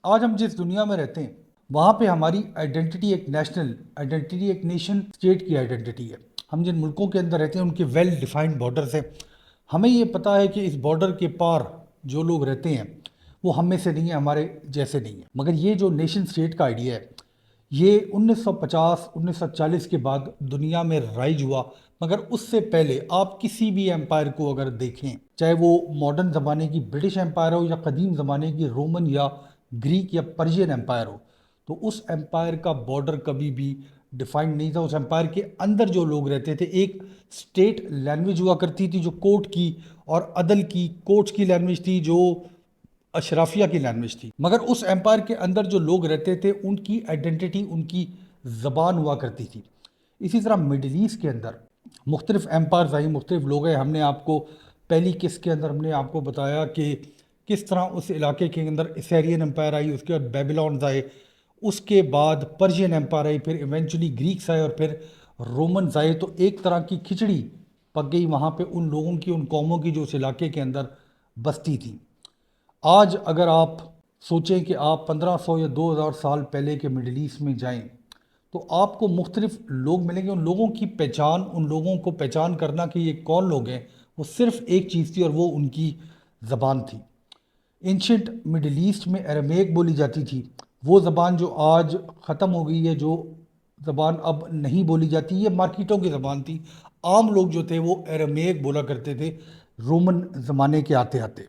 آج ہم جس دنیا میں رہتے ہیں وہاں پہ ہماری آئیڈینٹی ایک نیشنل آئیڈینٹی، ایک نیشن اسٹیٹ کی آئیڈینٹی ہے۔ ہم جن ملکوں کے اندر رہتے ہیں ان کے ویل ڈیفائنڈ بارڈرز ہیں۔ ہمیں یہ پتہ ہے کہ اس بارڈر کے پار جو لوگ رہتے ہیں وہ ہم میں سے نہیں ہیں، ہمارے جیسے نہیں ہیں۔ مگر یہ جو نیشن اسٹیٹ کا آئیڈیا ہے یہ 1950 1940 کے بعد دنیا میں رائج ہوا، مگر اس سے پہلے آپ کسی بھی امپائر کو اگر دیکھیں، چاہے وہ ماڈرن زمانے کی برٹش امپائر ہو یا قدیم زمانے کی رومن یا گریک یا پرشین امپائر ہو، تو اس امپائر کا بارڈر کبھی بھی ڈیفائنڈ نہیں تھا۔ اس امپائر کے اندر جو لوگ رہتے تھے، ایک اسٹیٹ لینگویج ہوا کرتی تھی جو کورٹ کی اور عدل کی، کورٹس کی لینگویج تھی جو اشرافیہ کی لینگویج تھی۔ مگر اس امپائر کے اندر جو لوگ رہتے تھے ان کی آئیڈینٹی، ان کی زبان ہوا کرتی تھی۔ اسی طرح مڈل ایسٹ کے اندر مختلف امپائرز آئی، مختلف لوگ ہیں۔ ہم نے آپ کو پہلی قسط کے اندر ہم نے آپ کو بتایا کہ کس طرح اس علاقے کے اندر اسیرین امپائر آئی، اس کے بعد بیبلونز آئے، اس کے بعد پرشین امپائر آئی، پھر ایونچولی گریکس آئے اور پھر رومنز آئے۔ تو ایک طرح کی کھچڑی پک گئی وہاں پہ ان لوگوں کی، ان قوموں کی جو اس علاقے کے اندر بستی تھی۔ آج اگر آپ سوچیں کہ آپ 1500 یا 2000 سال پہلے کے مڈل ایسٹ میں جائیں تو آپ کو مختلف لوگ ملیں گے۔ ان لوگوں کی پہچان، ان لوگوں کو پہچان کرنا کہ یہ کون لوگ ہیں، وہ صرف ایک چیز تھی اور وہ ان کی زبان تھی۔ اینشنٹ مڈل ایسٹ میں ایرمیک بولی جاتی تھی، وہ زبان جو آج ختم ہو گئی ہے، جو زبان اب نہیں بولی جاتی، یہ مارکیٹوں کی زبان تھی۔ عام لوگ جو تھے وہ ایرمیک بولا کرتے تھے رومن زمانے کے آتے آتے۔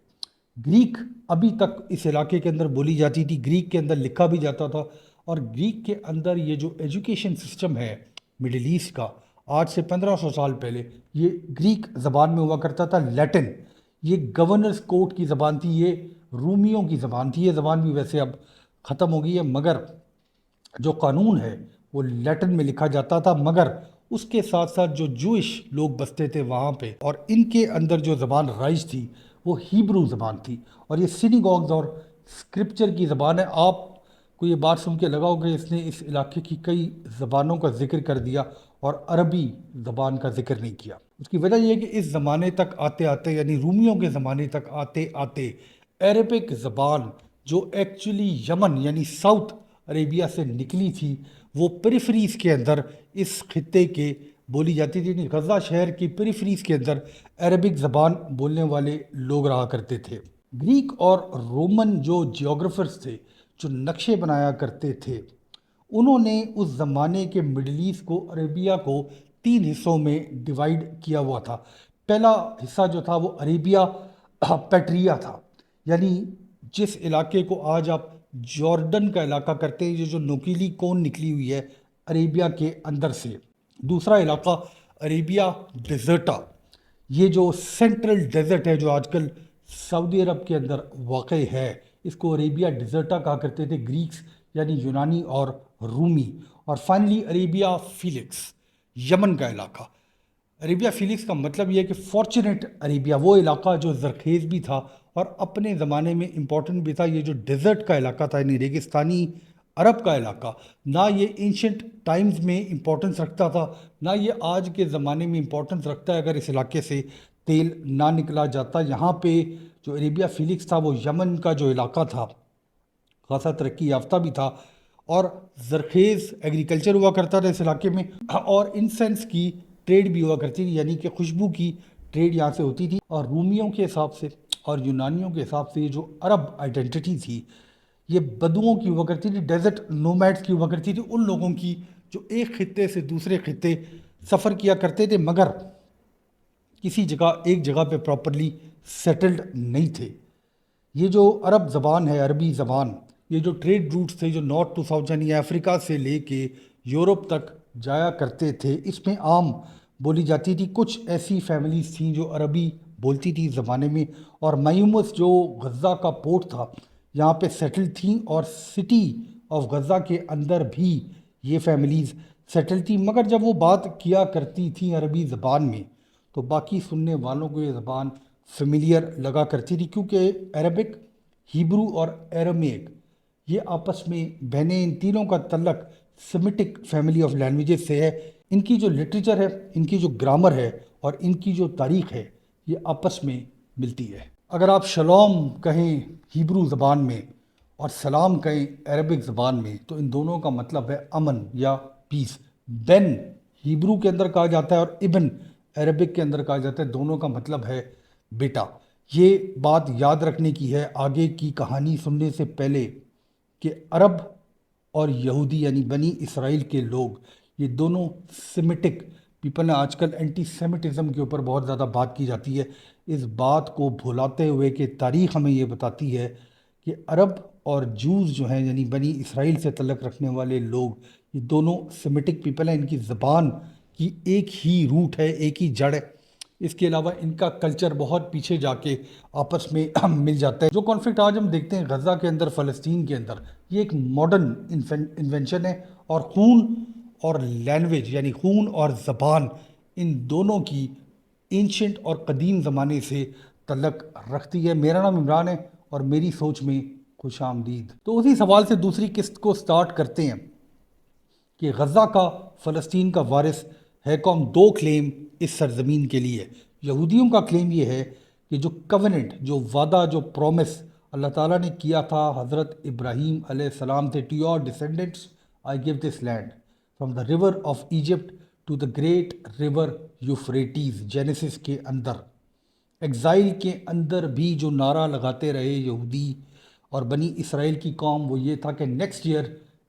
گریک ابھی تک اس علاقے کے اندر بولی جاتی تھی، گریک کے اندر لکھا بھی جاتا تھا، اور گریک کے اندر یہ جو ایجوکیشن سسٹم ہے مڈل ایسٹ کا، آج سے 1500 سال پہلے یہ گریک زبان میں ہوا کرتا تھا۔ لیٹن یہ گورنرز کورٹ کی زبان تھی، یہ رومیوں کی زبان تھی۔ یہ زبان بھی ویسے اب ختم ہو گئی ہے، مگر جو قانون ہے وہ لیٹن میں لکھا جاتا تھا۔ مگر اس کے ساتھ ساتھ جو جوئش لوگ بستے تھے وہاں پہ، اور ان کے اندر جو زبان رائج تھی وہ ہیبرو زبان تھی، اور یہ سینیگوگز اور اسکرپچر کی زبان ہے۔ آپ کو یہ بات سن کے لگا ہو کہ اس نے اس علاقے کی کئی زبانوں کا ذکر کر دیا اور عربی زبان کا ذکر نہیں کیا۔ اس کی وجہ یہ ہے کہ اس زمانے تک آتے آتے، یعنی رومیوں کے زمانے تک آتے آتے، عربک زبان جو ایکچولی یمن یعنی ساؤتھ عربیہ سے نکلی تھی، وہ پیریفریز کے اندر اس خطے کے بولی جاتی تھی۔ یعنی غزہ شہر کی پیریفریز کے اندر عربک زبان بولنے والے لوگ رہا کرتے تھے۔ گریک اور رومن جو جیوگرافرز تھے، جو نقشے بنایا کرتے تھے، انہوں نے اس زمانے کے مڈل ایسٹ کو، عربیہ کو 3 حصوں میں ڈیوائیڈ کیا ہوا تھا۔ پہلا حصہ جو تھا وہ عربیہ پیٹریا تھا، یعنی جس علاقے کو آج آپ جارڈن کا علاقہ کرتے ہیں، یہ جو نوکیلی کون نکلی ہوئی ہے عربیہ کے اندر سے۔ دوسرا علاقہ عربیہ ڈیزرٹا، یہ جو سینٹرل ڈیزرٹ ہے جو آج کل سعودی عرب کے اندر واقع ہے، اس کو عربیہ ڈیزرٹا کہا کرتے تھے گریکس، یعنی یونانی اور رومی۔ اور فائنلی عربیہ فیلکس، یمن کا علاقہ۔ عربیہ فیلکس کا مطلب یہ ہے کہ فارچونیٹ عربیہ، وہ علاقہ جو زرخیز بھی تھا اور اپنے زمانے میں امپورٹنٹ بھی تھا۔ یہ جو ڈیزرٹ کا علاقہ تھا، یعنی ریگستانی عرب کا علاقہ، نہ یہ اینشنٹ ٹائمز میں امپورٹنس رکھتا تھا، نہ یہ آج کے زمانے میں امپورٹنس رکھتا ہے اگر اس علاقے سے تیل نہ نکلا جاتا۔ یہاں پہ جو عربیہ فیلکس تھا وہ یمن کا جو علاقہ تھا، خاصا ترقی یافتہ بھی تھا، اور زرخیز ایگریکلچر ہوا کرتا تھا اس علاقے میں، اور انسینس کی ٹریڈ بھی ہوا کرتی تھی، یعنی کہ خوشبو کی ٹریڈ یہاں سے ہوتی تھی۔ اور رومیوں کے حساب سے اور یونانیوں کے حساب سے یہ جو عرب آئیڈینٹی تھی یہ بدوؤں کی ہوا کرتی تھی، ڈیزرٹ نومیڈز کی ہوا کرتی تھی، ان لوگوں کی جو ایک خطے سے دوسرے خطے سفر کیا کرتے تھے مگر کسی جگہ ایک جگہ پہ پراپرلی سیٹلڈ نہیں تھے۔ یہ جو عرب زبان ہے، عربی زبان، یہ جو ٹریڈ روٹس تھے جو نارتھ ٹو ساؤتھ یعنی افریقہ سے لے کے یورپ تک جایا کرتے تھے، اس میں عام بولی جاتی تھی۔ کچھ ایسی فیملیز تھیں جو عربی بولتی تھی اس زمانے میں، اور میومس جو غزہ کا پورٹ تھا یہاں پہ سیٹل تھیں، اور سٹی آف غزہ کے اندر بھی یہ فیملیز سیٹل تھیں۔ مگر جب وہ بات کیا کرتی تھیں عربی زبان میں تو باقی سننے والوں کو یہ زبان فیملیئر لگا کرتی تھی، کیونکہ عربک، ہیبرو اور ایرمیک یہ آپس میں بہنیں، ان تینوں کا تعلق سیمیٹک فیملی آف لینگویجز سے ہے۔ ان کی جو لٹریچر ہے، ان کی جو گرامر ہے اور ان کی جو تاریخ ہے یہ آپس میں ملتی ہے۔ اگر آپ شلوم کہیں ہیبرو زبان میں اور سلام کہیں عربک زبان میں تو ان دونوں کا مطلب ہے امن یا پیس. بن ہیبرو کے اندر کہا جاتا ہے اور ابن عربک کے اندر کہا جاتا ہے، دونوں کا مطلب ہے بیٹا. یہ بات یاد رکھنے کی ہے آگے کی کہانی سننے سے پہلے کہ عرب اور یہودی یعنی بنی اسرائیل کے لوگ یہ دونوں سیمیٹک پیپل ہیں. آج کل اینٹی سیمیٹزم کے اوپر بہت زیادہ بات کی جاتی ہے، اس بات کو بھلاتے ہوئے کہ تاریخ ہمیں یہ بتاتی ہے کہ عرب اور جوز جو ہیں یعنی بنی اسرائیل سے تعلق رکھنے والے لوگ یہ دونوں سیمیٹک پیپل ہیں. ان کی زبان کی ایک ہی روٹ ہے، ایک ہی جڑ ہے. اس کے علاوہ ان کا کلچر بہت پیچھے جا کے آپس میں مل جاتا ہے. جو کانفلکٹ آج ہم دیکھتے ہیں غزہ کے اندر، فلسطین کے اندر، یہ ایک ماڈرن انوینشن ہے اور خون اور لینگویج یعنی خون اور زبان ان دونوں کی اینشنٹ اور قدیم زمانے سے تعلق رکھتی ہے. میرا نام عمران ہے اور میری سوچ میں خوش آمدید. تو اسی سوال سے دوسری قسط کو سٹارٹ کرتے ہیں کہ غزہ کا فلسطین کا وارث ہے کون. دو کلیم اس سرزمین کے لیے. یہودیوں کا کلیم یہ ہے کہ جو کوننٹ، جو وعدہ، جو پرومس اللہ تعالیٰ نے کیا تھا حضرت ابراہیم علیہ السلام سے، to your descendants I give this land from the river of Egypt to the great river Euphrates, Genesis کے اندر. ایگزائل کے اندر بھی جو نعرہ لگاتے رہے یہودی اور بنی اسرائیل کی قوم وہ یہ تھا کہ نیکسٹ ایئر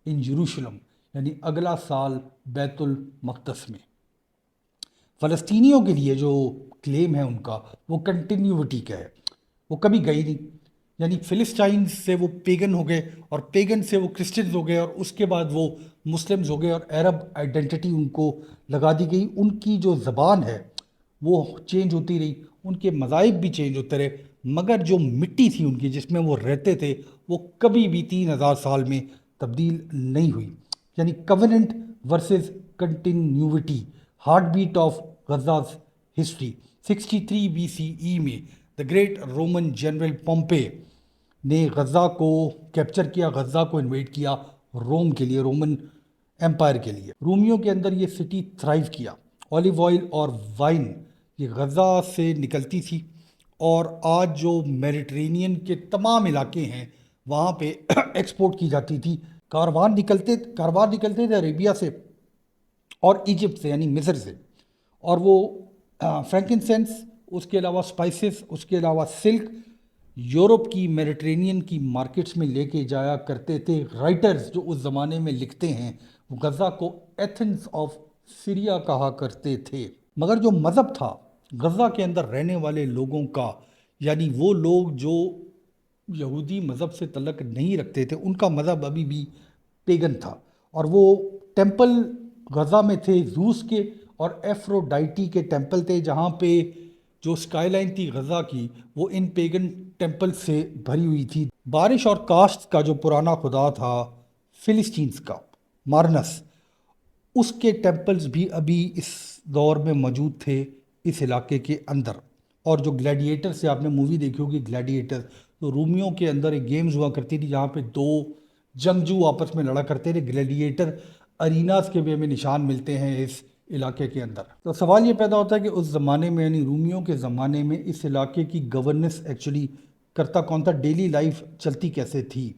ان یروشلم یعنی اگلا سال بیت المقدس میں. فلسطینیوں کے لیے جو کلیم ہے ان کا وہ کنٹینیوٹی کا ہے، وہ کبھی گئی نہیں. یعنی فلسطائن سے وہ پیگن ہو گئے اور پیگن سے وہ کرسچنز ہو گئے اور اس کے بعد وہ مسلمز ہو گئے اور عرب آئیڈینٹی ان کو لگا دی گئی. ان کی جو زبان ہے وہ چینج ہوتی رہی، ان کے مذاہب بھی چینج ہوتے رہے، مگر جو مٹی تھی ان کی جس میں وہ رہتے تھے وہ کبھی بھی 3000 سال میں تبدیل نہیں ہوئی. یعنی covenant versus continuity, heartbeat of Gaza's history. 63 BCE میں the great Roman general Pompey نے غزہ کو کیپچر کیا، غزہ کو انویڈ کیا روم کے لیے، رومن ایمپائر کے لیے. رومیوں کے اندر یہ سٹی تھرائیو کیا. اولیو آئل اور وائن یہ غزہ سے نکلتی تھی اور آج جو میڈیٹرینین کے تمام علاقے ہیں وہاں پہ ایکسپورٹ کی جاتی تھی. کاروان نکلتے تھے عربیہ سے اور ایجپٹ سے یعنی مصر سے، اور وہ فرینکنسنس، اس کے علاوہ سپائسز، اس کے علاوہ سلک یورپ کی میڈیٹرینین کی مارکیٹس میں لے کے جایا کرتے تھے. رائٹرز جو اس زمانے میں لکھتے ہیں وہ غزہ کو ایتھنز آف سیریا کہا کرتے تھے. مگر جو مذہب تھا غزہ کے اندر رہنے والے لوگوں کا، یعنی وہ لوگ جو یہودی مذہب سے تعلق نہیں رکھتے تھے، ان کا مذہب ابھی بھی پیگن تھا. اور وہ ٹیمپل غزہ میں تھے زوس کے اور ایفروڈائٹی کے ٹیمپل تھے، جہاں پہ جو اسکائی لائن تھی غزہ کی وہ ان پیگن ٹیمپل سے بھری ہوئی تھی. بارش اور کاشت کا جو پرانا خدا تھا فلسطینز کا، مارنس، اس کے ٹیمپلز بھی ابھی اس دور میں موجود تھے اس علاقے کے اندر. اور جو گلیڈیٹر سے آپ نے مووی دیکھی ہوگی گلیڈیٹر، تو رومیوں کے اندر ایک گیمز ہوا کرتی تھی جہاں پہ دو جنگجو آپس میں لڑا کرتے تھے. گلیڈیٹر اریناز کے بھی ہمیں نشان ملتے ہیں اس علاقے کے اندر. تو سوال یہ پیدا ہوتا ہے کہ اس زمانے میں یعنی رومیوں کے زمانے میں اس علاقے کی گورننس ایکچولی کرتا کون تھا، ڈیلی لائف چلتی کیسے تھی.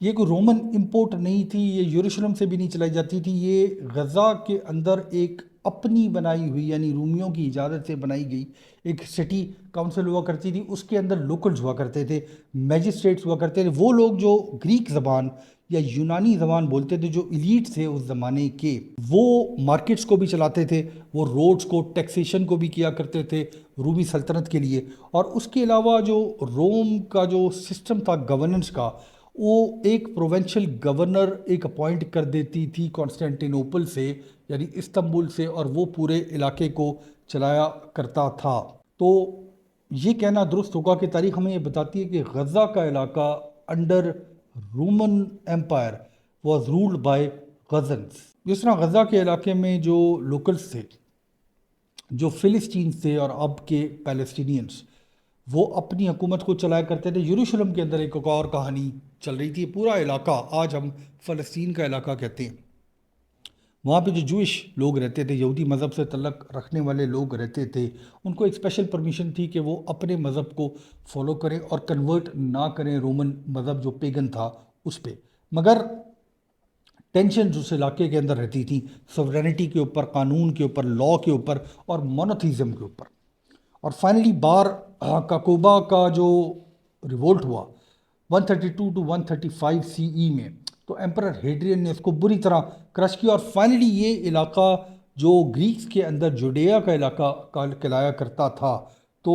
یہ کوئی رومن امپورٹ نہیں تھی، یہ یروشلم سے بھی نہیں چلائی جاتی تھی، یہ غزہ کے اندر ایک اپنی بنائی ہوئی یعنی رومیوں کی اجازت سے بنائی گئی ایک سٹی کاؤنسل ہوا کرتی تھی. اس کے اندر لوکلز ہوا کرتے تھے، میجسٹریٹس ہوا کرتے تھے، وہ لوگ جو گریک زبان یا یونانی زبان بولتے تھے، جو ایلیٹ تھے اس زمانے کے، وہ مارکیٹس کو بھی چلاتے تھے، وہ روڈز کو، ٹیکسیشن کو بھی کیا کرتے تھے رومی سلطنت کے لیے. اور اس کے علاوہ جو روم کا جو سسٹم تھا گورننس کا، وہ ایک پروونشل گورنر ایک اپوائنٹ کر دیتی تھی کانسٹینٹینوپل سے یعنی استنبول سے، اور وہ پورے علاقے کو چلایا کرتا تھا. تو یہ کہنا درست ہوگا کہ تاریخ ہمیں یہ بتاتی ہے کہ غزہ کا علاقہ under Roman empire was ruled by Gazans. جس طرح غزہ کے علاقے میں جو لوکلز تھے، جو فلسطین تھے اور اب کے پیلسٹینینز، وہ اپنی حکومت کو چلایا کرتے تھے. یروشلم کے اندر ایک اور کہانی چل رہی تھی. پورا علاقہ آج ہم فلسطین کا علاقہ کہتے ہیں، وہاں پہ جو جوئش لوگ رہتے تھے، یہودی مذہب سے تعلق رکھنے والے لوگ رہتے تھے، ان کو ایک اسپیشل پرمیشن تھی کہ وہ اپنے مذہب کو فالو کریں اور کنورٹ نہ کریں رومن مذہب جو پیگن تھا اس پہ. مگر ٹینشن اس علاقے کے اندر رہتی تھی سورینٹی کے اوپر، قانون کے اوپر، لا کے اوپر اور مونوتھیزم کے اوپر. اور فائنلی بار کاکوبا کا جو ریولٹ ہوا 132 ٹو 135 سی ای میں، تو ایمپرر ہیڈرین نے اس کو بری طرح کرش کیا. اور فائنلی یہ علاقہ جو گریکس کے اندر جوڈیا کا علاقہ کہلایا کرتا تھا، تو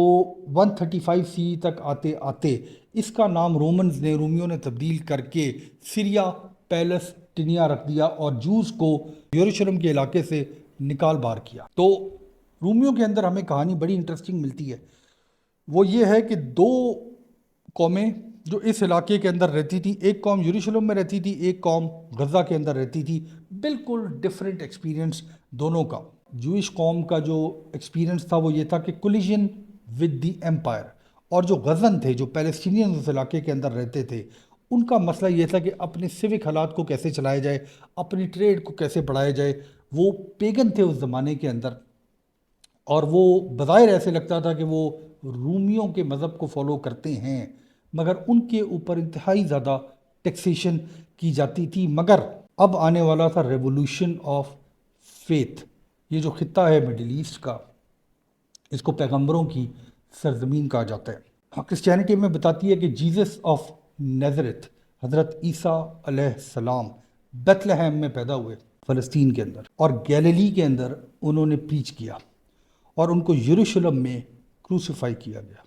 135 سی ای تک آتے آتے اس کا نام رومیوں نے تبدیل کر کے سیریا پیلسٹینیا رکھ دیا اور جوز کو یروشلم کے علاقے سے نکال بار کیا. تو رومیوں کے اندر ہمیں کہانی بڑی انٹرسٹنگ ملتی ہے. وہ یہ ہے کہ دو قومیں جو اس علاقے کے اندر رہتی تھی، ایک قوم یروشلم میں رہتی تھی، ایک قوم غزہ کے اندر رہتی تھی. بالکل ڈفرینٹ ایکسپیرینس دونوں کا. جوئش قوم کا جو ایکسپیرینس تھا وہ یہ تھا کہ کولیجن ود دی ایمپائر، اور جو غزن تھے، جو پیلسٹینین اس علاقے کے اندر رہتے تھے، ان کا مسئلہ یہ تھا کہ اپنے سیوک حالات کو کیسے چلایا جائے، اپنی ٹریڈ کو کیسے بڑھایا جائے. وہ پیگن تھے اس زمانے کے اندر، اور وہ بظاہر ایسے لگتا تھا کہ وہ رومیوں کے مذہب کو فالو کرتے ہیں، مگر ان کے اوپر انتہائی زیادہ ٹیکسیشن کی جاتی تھی. مگر اب آنے والا تھا ریولوشن آف فیتھ. یہ جو خطہ ہے مڈل ایسٹ کا، اس کو پیغمبروں کی سرزمین کہا جاتا ہے. کرسچینٹی میں بتاتی ہے کہ جیزس آف نیزرت، حضرت عیسیٰ علیہ السلام بیتھ لہم میں پیدا ہوئے فلسطین کے اندر، اور گیلیلی کے اندر انہوں نے پریچ کیا اور ان کو یروشلم میں کروسیفائی کیا گیا.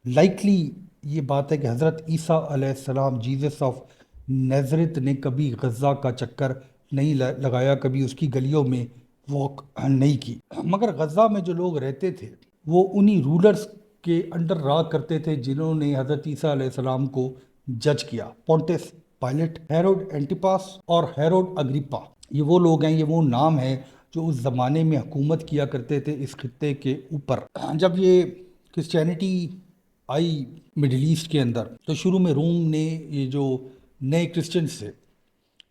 لائکلی یہ بات ہے کہ حضرت عیسیٰ علیہ السلام، جیزس آف نیزرت نے کبھی غزہ کا چکر نہیں لگایا، کبھی اس کی گلیوں میں واک نہیں کی. مگر غزہ میں جو لوگ رہتے تھے وہ انہی رولرز کے انڈر راج کرتے تھے جنہوں نے حضرت عیسیٰ علیہ السلام کو جج کیا. پونٹس پائلٹ، ہیروڈ اینٹیپاس اور ہیروڈ اگریپا، یہ وہ لوگ ہیں، یہ وہ نام ہے جو اس زمانے میں حکومت کیا کرتے تھے اس خطے کے اوپر. جب یہ کرسچینٹی آئی مڈل ایسٹ کے اندر، تو شروع میں روم نے یہ جو نئے کرسچنز تھے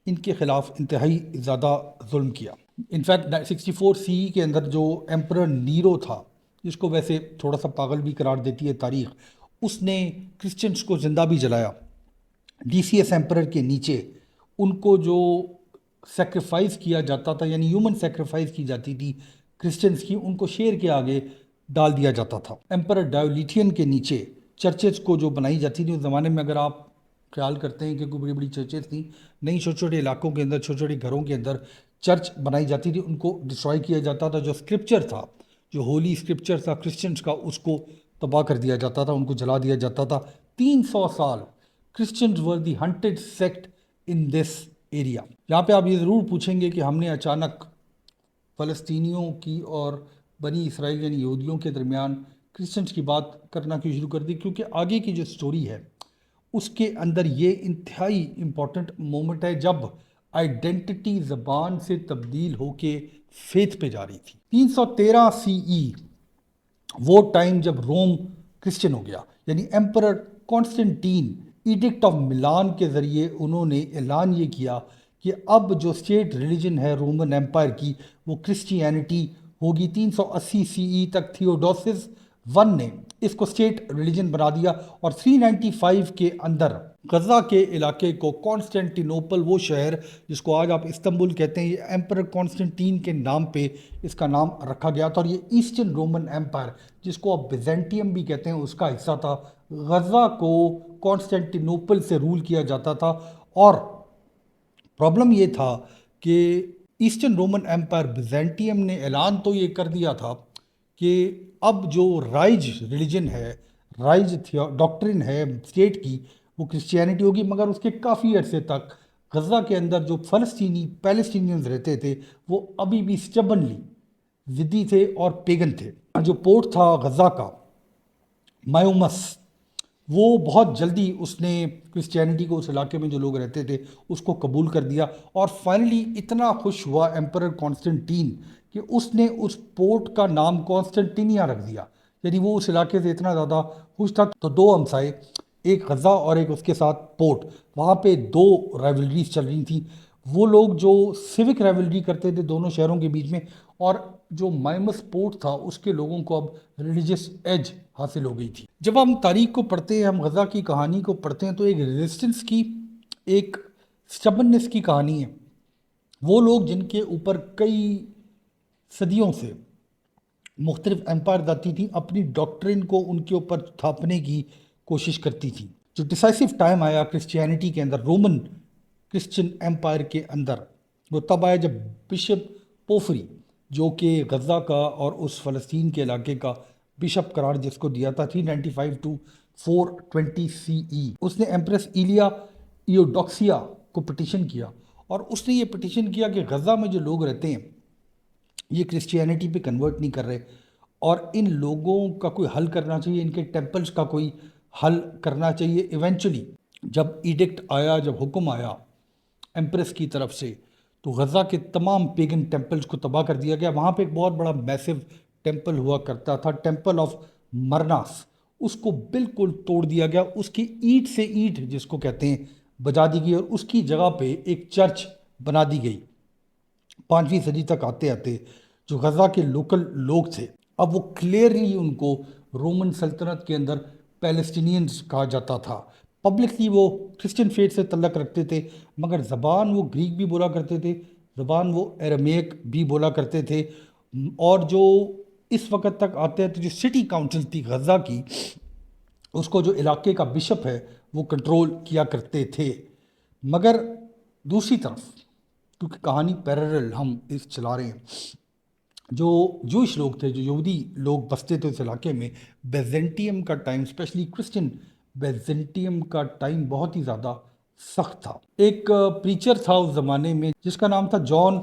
ان کے خلاف انتہائی زیادہ ظلم کیا. انفیکٹ 64 سی ای کے اندر جو ایمپرر نیرو تھا، جس کو ویسے تھوڑا سا پاگل بھی قرار دیتی ہے تاریخ، اس نے کرسچنز کو زندہ بھی جلایا. ڈی سی ایس ایمپرر کے نیچے ان کو جو سیکریفائز کیا جاتا تھا، یعنی ہیومن سیکریفائز کی جاتی تھی کرسچنز کی، ان کو شیر کے آگے ڈال دیا جاتا تھا. ایمپرر ڈائیولیٹین کے نیچے چرچز کو جو بنائی جاتی تھی اس زمانے میں، اگر آپ خیال کرتے ہیں کہ کوئی بڑی بڑی چرچز تھیں، نہیں، چھوٹے چھوٹے علاقوں کے اندر، چھوٹے چھوٹے گھروں کے اندر چرچ بنائی جاتی تھی، ان کو ڈسٹرائے کیا جاتا تھا. جو اسکرپچر تھا، جو ہولی اسکرپچر تھا کرسچنز کا، اس کو تباہ کر دیا جاتا تھا، ان کو جلا دیا جاتا تھا. 300 سال Christians were the hunted sect in this area. یہاں پہ آپ یہ ضرور پوچھیں گے کہ ہم نے اچانک فلسطینیوں کی اور بنی اسرائیل یعنی یہودیوں کے درمیان کرسچنز کی بات کرنا کیوں شروع کر دی؟ کیونکہ آگے کی جو سٹوری ہے اس کے اندر یہ انتہائی امپورٹنٹ مومنٹ ہے جب آئیڈینٹی زبان سے تبدیل ہو کے فیتھ پہ جا رہی تھی. 313 سی ای وہ ٹائم جب روم کرسچن ہو گیا، یعنی ایمپرر کانسٹنٹین ایڈکٹ آف ملان کے ذریعے انہوں نے اعلان یہ کیا کہ اب جو اسٹیٹ ریلیجن ہے رومن ایمپائر کی وہ کرسچینٹی ہوگی. 380 سی ای تک تھیوڈوسس ون نے اس کو اسٹیٹ ریلیجن بنا دیا، اور 395 کے اندر غزہ کے علاقے کو کانسٹینٹینوپل، وہ شہر جس کو آج آپ استنبول کہتے ہیں، یہ ایمپرر کانسٹنٹین کے نام پہ اس کا نام رکھا گیا تھا. اور یہ ایسٹرن رومن ایمپائر جس کو آپ بیزنٹیم بھی کہتے ہیں اس کا حصہ تھا. غزہ کو کانسٹینٹینوپل سے رول کیا جاتا تھا، اور پرابلم یہ تھا کہ ایسٹرن رومن ایمپائر بیزنٹیم نے اعلان تو یہ کر دیا تھا کہ اب جو رائج ریلیجن ہے، رائج ڈاکٹرن ہے اسٹیٹ کی، وہ کرسچینٹی ہوگی. مگر اس کے کافی عرصے تک غزہ کے اندر جو پیلسٹینینز رہتے تھے وہ ابھی بھی سٹبنلی ضدی تھے اور پیگن تھے. جو پورٹ تھا غزہ کا، مایومس، وہ بہت جلدی اس نے کرسچینٹی کو اس علاقے میں جو لوگ رہتے تھے اس کو قبول کر دیا. اور فائنلی اتنا خوش ہوا ایمپرر کانسٹنٹین کہ اس نے اس پورٹ کا نام کانسٹنٹینیا رکھ دیا. یعنی وہ اس علاقے سے اتنا زیادہ خوش تھا. تو دو ہمسائے، ایک غزہ اور ایک اس کے ساتھ پورٹ، وہاں پہ دو رائیولریز چل رہی تھیں. وہ لوگ جو سیوک ریولری کرتے تھے دونوں شہروں کے بیچ میں، اور جو مائمس پورٹ تھا اس کے لوگوں کو اب ریلیجس ایج حاصل ہو گئی تھی۔ جب ہم تاریخ کو پڑھتے ہیں، ہم غزہ کی کہانی کو پڑھتے ہیں، تو ایک ریزسٹنس کی، ایک سٹبنس کی کہانی ہے۔ وہ لوگ جن کے اوپر کئی صدیوں سے مختلف امپائر آتی تھیں، اپنی ڈاکٹرن کو ان کے اوپر تھاپنے کی کوشش کرتی تھیں۔ جو ڈیسائسو ٹائم آیا کرسچینٹی کے اندر، رومن کرسچن امپائر کے اندر، وہ تب آیا جب بشپ پوفری، جو کہ غزہ کا اور اس فلسطین کے علاقے کا بشپ قرار جس کو دیا تھا 395 to 420 CE، اس نے ایمپریس ایلیا ایوڈوکسیا کو پٹیشن کیا، اور اس نے یہ پٹیشن کیا کہ غزہ میں جو لوگ رہتے ہیں یہ کرسچینٹی پہ کنورٹ نہیں کر رہے، اور ان لوگوں کا کوئی حل کرنا چاہیے، ان کے ٹیمپلز کا کوئی حل کرنا چاہیے۔ ایونچولی جب ایڈکٹ آیا، جب حکم آیا ایمپریس کی طرف سے، تو غزہ کے تمام پیگن ٹیمپلز کو تباہ کر دیا گیا۔ وہاں پہ ایک بہت بڑا میسو ٹیمپل ہوا کرتا تھا، ٹیمپل آف مرناس، اس کو بالکل توڑ دیا گیا، اس کی اینٹ سے اینٹ جس کو کہتے ہیں بجا دی گئی، اور اس کی جگہ پہ ایک چرچ بنا دی گئی۔ 5ویں صدی تک آتے آتے جو غزہ کے لوکل لوگ تھے، اب وہ کلیئرلی ان کو رومن سلطنت کے اندر پیلسٹینینز کہا جاتا تھا۔ پبلکلی وہ کرسچن فیتھ سے تعلق رکھتے تھے، مگر زبان وہ گریک بھی بولا کرتے تھے، زبان وہ ایرمیک بھی بولا کرتے تھے، اور جو اس وقت تک آتے ہیں تو جو سٹی کاؤنسل تھی غزہ کی، اس کو جو علاقے کا بشپ ہے وہ کنٹرول کیا کرتے تھے۔ مگر دوسری طرف، کیونکہ کہانی پیرلل ہم اس چلا رہے ہیں، جو جوش لوگ تھے، جو یہودی لوگ بستے تھے اس علاقے میں، بیزنٹیم کا ٹائم، اسپیشلی کرسچن بیزنٹیم کا ٹائم بہت ہی زیادہ سخت تھا۔ ایک پریچر تھا اس زمانے میں جس کا نام تھا جان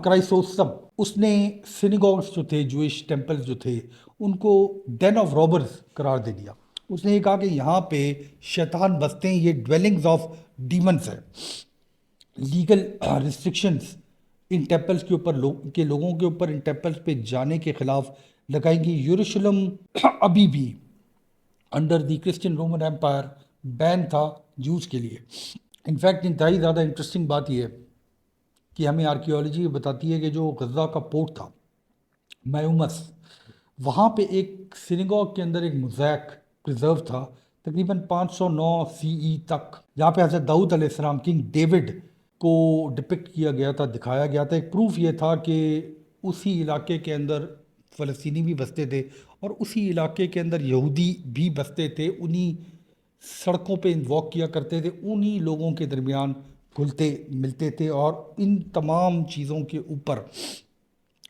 کرائسوسٹم، اس نے سینیگوگز جو تھے، جوئش ٹیمپلز جو تھے، ان کو ڈین آف رابرز قرار دے دیا۔ اس نے یہ کہا کہ یہاں پہ شیطان بستے ہیں، یہ ڈویلنگز آف ڈیمنز ہے۔ لیگل ریسٹرکشنز ان ٹیمپلز کے اوپر لوگوں کے اوپر ان ٹیمپلز پہ جانے کے خلاف لگائیں گی۔ یروشلم ابھی بھی under the Christian Roman empire بین تھا جوز کے لیے۔ انفیکٹ انتہائی زیادہ انٹرسٹنگ بات یہ ہے کہ ہمیں آرکیولوجی بتاتی ہے کہ جو غزہ کا پورٹ تھا میومس، وہاں پہ ایک سینیگوگ کے اندر ایک موزیک پریزرو تھا تقریباً 509 CE تک، جہاں پہ حضرت داؤد علیہ السلام، کنگ ڈیوڈ کو ڈپکٹ کیا گیا تھا، دکھایا گیا تھا۔ ایک پروف یہ تھا کہ اسی علاقے کے اندر فلسطینی بھی بستے تھے، اور اسی علاقے کے اندر یہودی بھی بستے تھے، انہی سڑکوں پہ واک کیا کرتے تھے، انہی لوگوں کے درمیان گھلتے ملتے تھے، اور ان تمام چیزوں کے اوپر،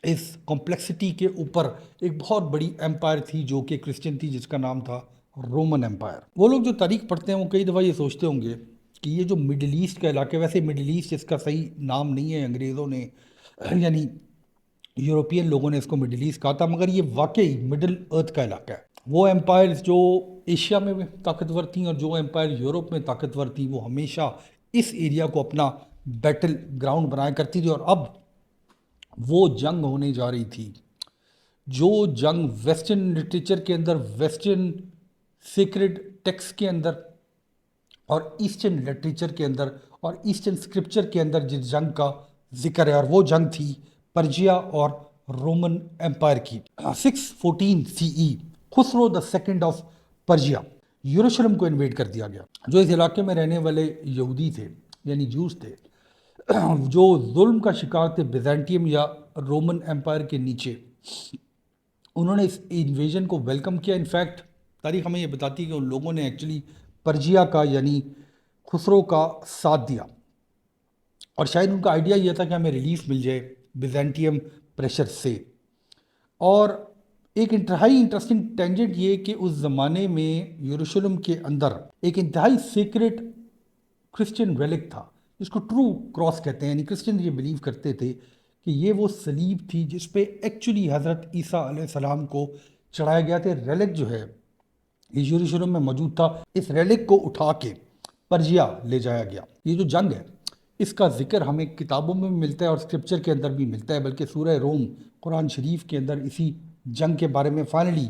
اس کمپلیکسٹی کے اوپر ایک بہت بڑی امپائر تھی جو کہ کرسچن تھی، جس کا نام تھا رومن امپائر۔ وہ لوگ جو تاریخ پڑھتے ہیں وہ کئی دفعہ یہ سوچتے ہوں گے کہ یہ جو مڈل ایسٹ کا علاقہ ہے، ویسے مڈل ایسٹ اس کا صحیح نام نہیں ہے، انگریزوں نے یعنی یورپین لوگوں نے اس کو مڈل ایسٹ کہا تھا، مگر یہ واقعی مڈل ارتھ کا علاقہ ہے۔ وہ امپائرز جو ایشیا میں طاقتور تھیں اور جو امپائر یورپ میں طاقتور تھیں، وہ ہمیشہ اس ایریا کو اپنا بیٹل گراؤنڈ بنایا کرتی تھی۔ اور اب وہ جنگ ہونے جا رہی تھی، جو جنگ ویسٹرن لٹریچر کے اندر، ویسٹرن سیکرڈ ٹیکسٹ کے اندر، اور ایسٹرن لٹریچر کے اندر، اور ایسٹرن اسکرپچر کے اندر جس جنگ کا ذکر ہے، اور وہ جنگ تھی پرجیا اور رومن امپائر کی۔ 614 CE Khosrow the second of Persia, یروشلم کو انویڈ کر دیا گیا۔ جو اس علاقے میں رہنے والے یہودی تھے، یعنی جوز تھے، جو ظلم کا شکار تھے بیزنٹیم یا رومن امپائر کے نیچے، انہوں نے اس انویژن کو ویلکم کیا۔ انفیکٹ تاریخ ہمیں یہ بتاتی ہے کہ ان لوگوں نے ایکچولی پرجیا کا یعنی خسرو کا ساتھ دیا، اور شاید ان کا آئیڈیا یہ تھا کہ ہمیں ریلیف مل جائے بیزنٹیم پریشر سے۔ اور ایک انتہائی انٹرسٹنگ ٹینجنٹ یہ کہ اس زمانے میں یروشلم کے اندر ایک انتہائی سیکرٹ کرسچن ریلک تھا، جس کو ٹرو کراس کہتے ہیں، یعنی کرسچن یہ بلیو کرتے تھے کہ یہ وہ صلیب تھی جس پہ ایکچولی حضرت عیسیٰ علیہ السلام کو چڑھایا گیا تھا۔ ریلک جو ہے یہ یروشلم میں موجود تھا، اس ریلک کو اٹھا کے پرجیا لے جایا گیا۔ یہ جو جنگ ہے اس کا ذکر ہمیں کتابوں میں بھی ملتا ہے اور اسکرپچر کے اندر بھی ملتا ہے، بلکہ سورہ روم قرآن شریف کے اندر اسی جنگ کے بارے میں فائنلی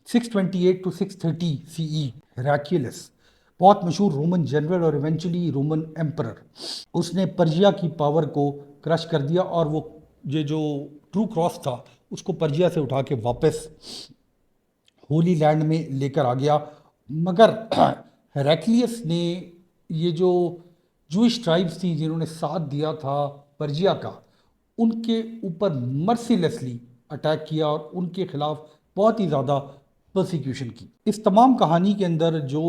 628 to 630 CE ہیراکلیس بہت مشہور رومن جنرل اور ایونچولی رومن ایمپرر. اس نے پرجیا کی پاور کو کرش کر دیا اور وہ یہ جو ٹرو کراس تھا اس کو پرجیا سے اٹھا کے واپس ہولی لینڈ میں لے کر آ گیا. مگر ہیراکلیس نے یہ جو جوئش ٹرائبس تھیں جنہوں نے ساتھ دیا تھا پرجیا کا، ان کے اوپر مرسیلیسلی اٹیک کیا اور ان کے خلاف بہت ہی زیادہ پرسیکیوشن کی. اس تمام کہانی کے اندر جو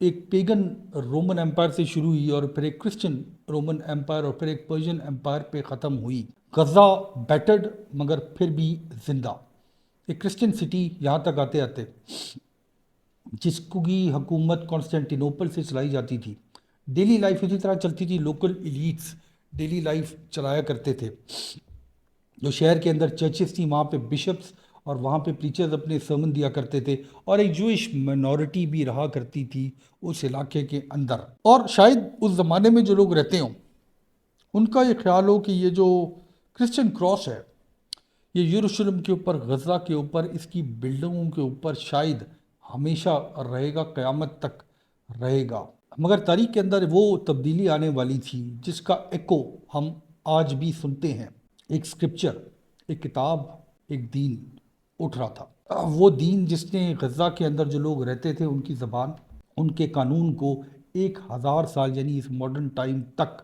ایک پیگن رومن امپائر سے شروع ہوئی اور پھر ایک کرسچن رومن امپائر اور پھر ایک پرشین امپائر پہ ختم ہوئی. غزہ بیٹرڈ مگر پھر بھی زندہ، ایک کرسچن سٹی یہاں تک آتے آتے جس کی حکومت کانسٹینٹینوپل سے چلائی جاتی تھی. ڈیلی لائف اسی طرح چلتی تھی، لوکل ایلیٹس ڈیلی لائف چلایا کرتے تھے. جو شہر کے اندر چرچز تھیں وہاں پہ بشپس اور وہاں پہ پریچرز اپنے سرمن دیا کرتے تھے، اور ایک جوئش مائنورٹی بھی رہا کرتی تھی اس علاقے کے اندر. اور شاید اس زمانے میں جو لوگ رہتے ہوں ان کا یہ خیال ہو کہ یہ جو کرسچن کراس ہے یہ یروشلم کے اوپر، غزہ کے اوپر، اس کی بلڈنگوں کے اوپر شاید ہمیشہ رہے گا، قیامت تک رہے گا. مگر تاریخ کے اندر وہ تبدیلی آنے والی تھی جس کا ایکو ہم آج بھی سنتے ہیں. ایک سکرپچر، ایک کتاب، ایک دین اٹھ رہا تھا. وہ دین جس نے غزہ کے اندر جو لوگ رہتے تھے ان کی زبان، ان کے قانون کو 1000 سال یعنی اس ماڈرن ٹائم تک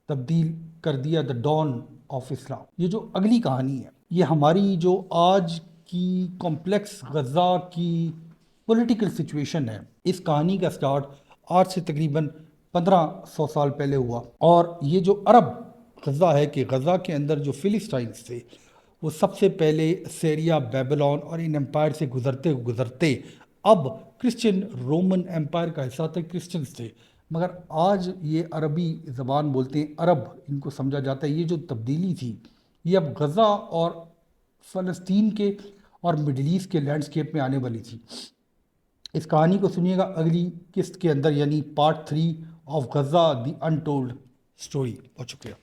تبدیل کر دیا. دا ڈان آف اسلام. یہ جو اگلی کہانی ہے یہ ہماری جو آج کی کمپلیکس غزہ کی پولیٹیکل سچویشن ہے، اس کہانی کا سٹارٹ آج سے تقریباً 1500 سال پہلے ہوا. اور یہ جو عرب غزہ ہے کہ غزہ کے اندر جو فلسطائنز تھے وہ سب سے پہلے سیریا، بیبلون اور ان امپائر سے گزرتے اب کرسچن رومن امپائر کا حصہ تھے، کرسچنز تھے. مگر آج یہ عربی زبان بولتے ہیں، عرب ان کو سمجھا جاتا ہے. یہ جو تبدیلی تھی یہ اب غزہ اور فلسطین کے اور مڈل ایسٹ کے لینڈسکیپ میں آنے والی تھی. اس کہانی کو سنیے گا اگلی قسط کے اندر، یعنی part 3 of Gaza the untold story. بہت شکریہ.